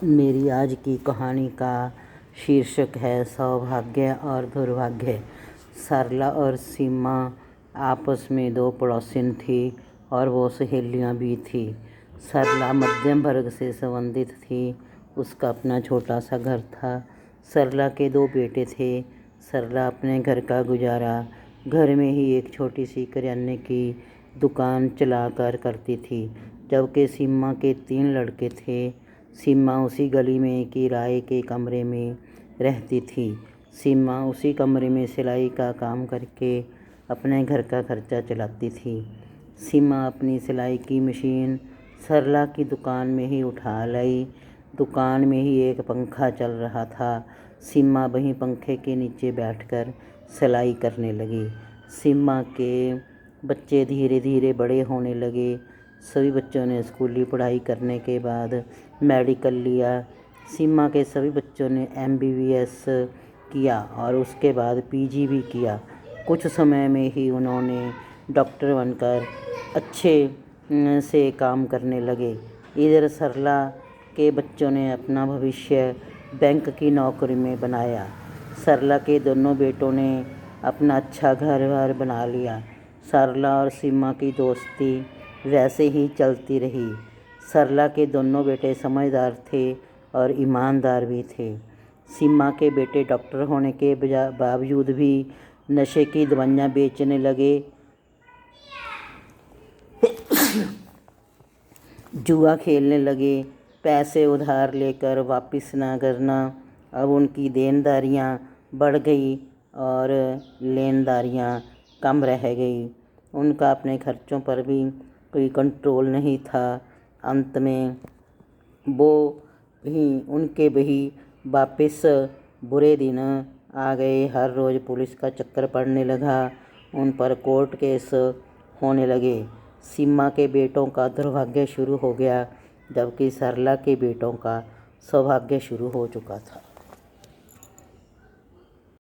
मेरी आज की कहानी का शीर्षक है सौभाग्य और दुर्भाग्य। सरला और सीमा आपस में दो पड़ोसिन थी और वो सहेलियां भी थी। सरला मध्यम वर्ग से संबंधित थी। उसका अपना छोटा सा घर था। सरला के दो बेटे थे। सरला अपने घर का गुजारा घर में ही एक छोटी सी करियाने की दुकान चलाकर करती थी, जबकि सीमा के 3 लड़के थे। सीमा उसी गली में किराए के कमरे में रहती थी। सीमा उसी कमरे में सिलाई का काम करके अपने घर का खर्चा चलाती थी। सीमा अपनी सिलाई की मशीन सरला की दुकान में ही उठा लाई। दुकान में ही एक पंखा चल रहा था। सीमा वहीं पंखे के नीचे बैठकर सिलाई करने लगी। सीमा के बच्चे धीरे धीरे बड़े होने लगे। सभी बच्चों ने स्कूली पढ़ाई करने के बाद मेडिकल लिया। सीमा के सभी बच्चों ने MBBS किया और उसके बाद PG भी किया। कुछ समय में ही उन्होंने डॉक्टर बनकर अच्छे से काम करने लगे। इधर सरला के बच्चों ने अपना भविष्य बैंक की नौकरी में बनाया। सरला के दोनों बेटों ने अपना अच्छा घर-बार बना लिया। सरला और सीमा की दोस्ती वैसे ही चलती रही। सरला के दोनों बेटे समझदार थे और ईमानदार भी थे। सीमा के बेटे डॉक्टर होने के बावजूद भी नशे की दवाइयाँ बेचने लगे, जुआ खेलने लगे, पैसे उधार लेकर वापस ना करना। अब उनकी देनदारियाँ बढ़ गई और लेनदारियाँ कम रह गई। उनका अपने खर्चों पर भी कोई कंट्रोल नहीं था। अंत में उनके भी वापस बुरे दिन आ गए। हर रोज़ पुलिस का चक्कर पड़ने लगा। उन पर कोर्ट केस होने लगे। सीमा के बेटों का दुर्भाग्य शुरू हो गया, जबकि सरला के बेटों का सौभाग्य शुरू हो चुका था।